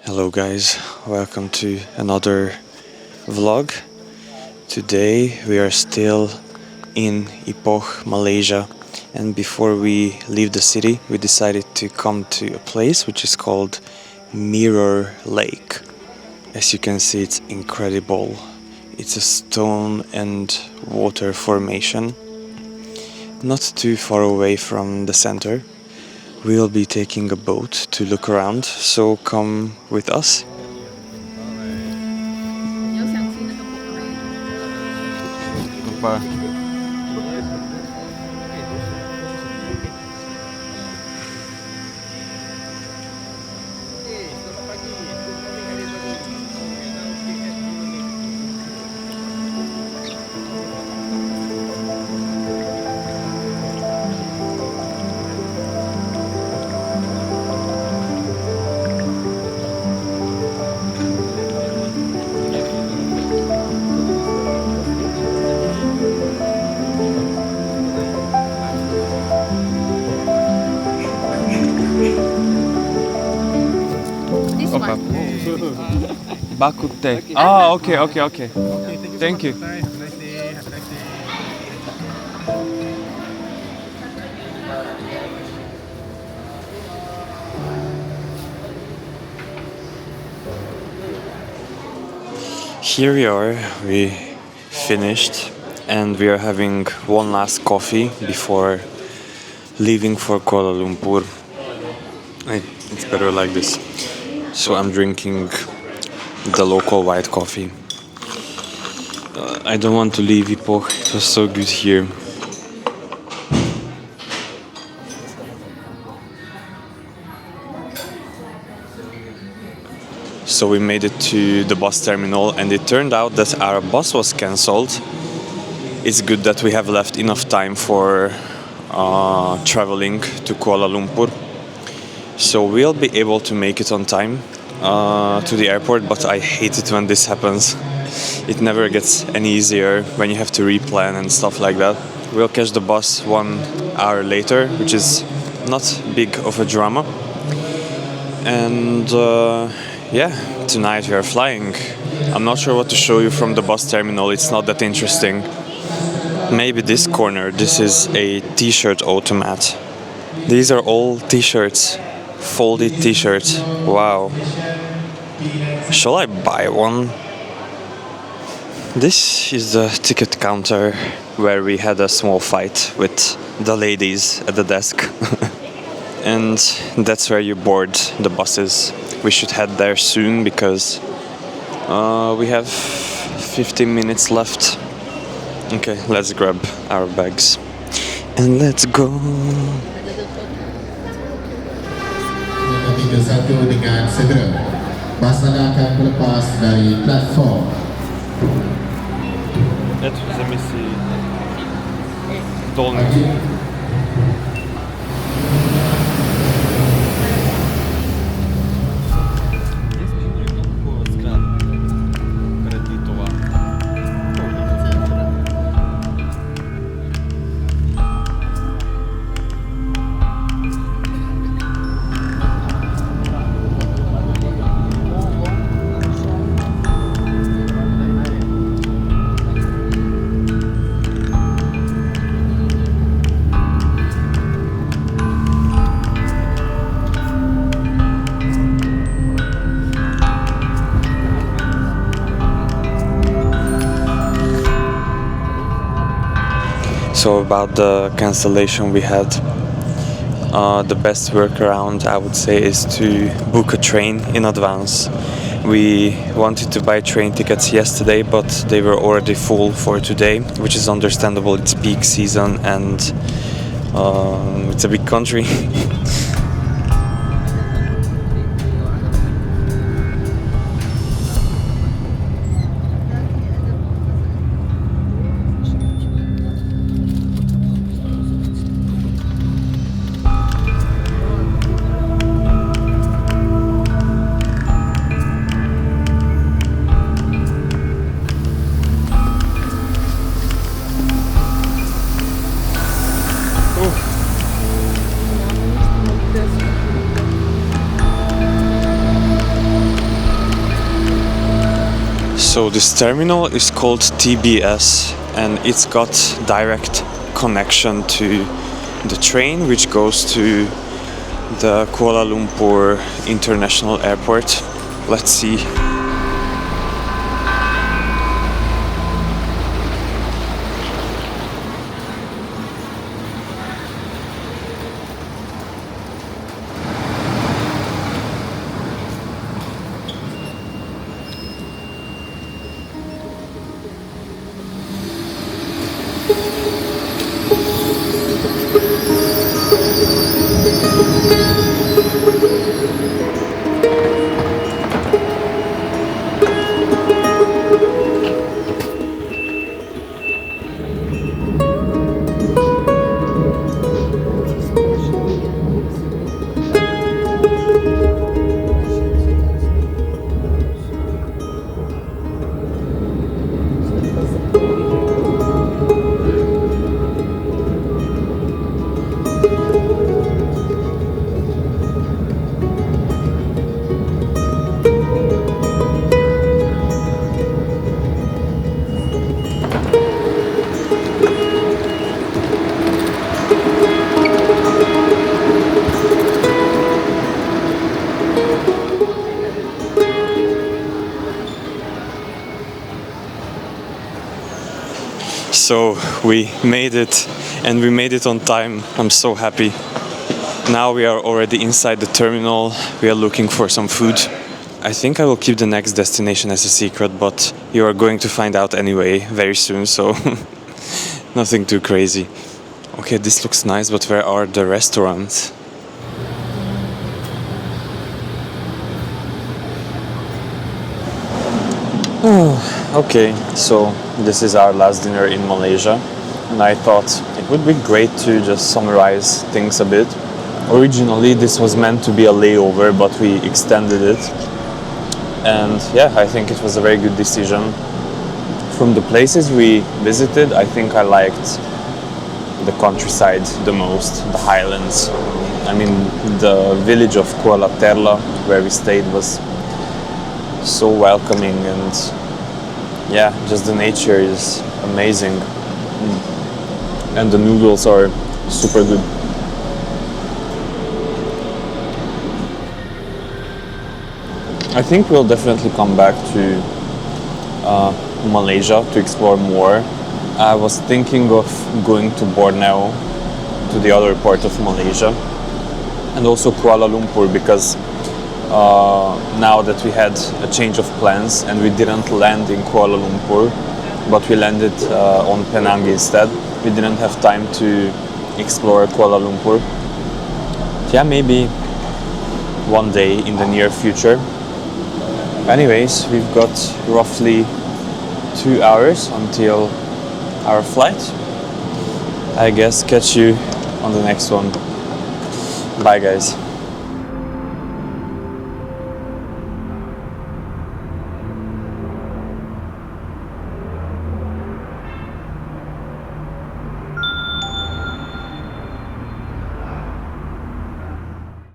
Hello guys, welcome to another vlog. Today we are still in Ipoh, Malaysia, and before we leave the city we decided to come to a place which is called Mirror Lake. As you can see, it's incredible. It's a stone and water formation, not too far away from the center. We'll be taking a boat to look around, so come with us. Bakute. Ah, okay. Thank you. Here we are, we finished and we are having one last coffee before leaving for Kuala Lumpur. It's better like this. So I'm drinking the local white coffee. I don't want to leave Ipoh, it was so good here. So we made it to the bus terminal and it turned out that our bus was cancelled. It's good that we have left enough time for traveling to Kuala Lumpur. So we'll be able to make it on time to the airport, but I hate it when this happens. It never gets any easier when you have to replan and stuff like that. We'll catch the bus 1 hour later, which is not big of a drama. And yeah, tonight we are flying. I'm not sure what to show you from the bus terminal, it's not that interesting. Maybe this corner, this is a t-shirt automat. These are all t-shirts, folded t-shirts. Wow. Shall I buy one? This is the ticket counter where we had a small fight with the ladies at the desk. And that's where you board the buses. We should head there soon because we have 15 minutes left. Okay, let's grab our bags and let's go. Tiga satu dengan segera Basana akan melepas dari platform. Это замеси долный. So about the cancellation we had, the best workaround I would say is to book a train in advance. We wanted to buy train tickets yesterday, but they were already full for today, which is understandable. It's peak season and it's a big country. So this terminal is called TBS, and it's got direct connection to the train which goes to the Kuala Lumpur International Airport. Let's see. So we made it, and we made it on time. I'm so happy. Now we are already inside the terminal. We are looking for some food. I think I will keep the next destination as a secret, but you are going to find out anyway very soon, so nothing too crazy. Okay, this looks nice, but where are the restaurants? Okay, so this is our last dinner in Malaysia, and I thought it would be great to just summarize things a bit. Originally this was meant to be a layover, but we extended it, and yeah, I think it was a very good decision. From the places we visited, I think I liked the countryside the most, the highlands. I mean, the village of Kuala Terla, where we stayed, was so welcoming, and yeah, just the nature is amazing. And the noodles are super good. I think we'll definitely come back to Malaysia to explore more. I was thinking of going to Borneo, to the other part of Malaysia, and also Kuala Lumpur, because now that we had a change of plans and we didn't land in Kuala Lumpur, but we landed on Penang instead, we didn't have time to explore Kuala Lumpur. Yeah, maybe one day in the near future. Anyways, we've got roughly 2 hours until our flight. I guess catch you on the next one. Bye guys.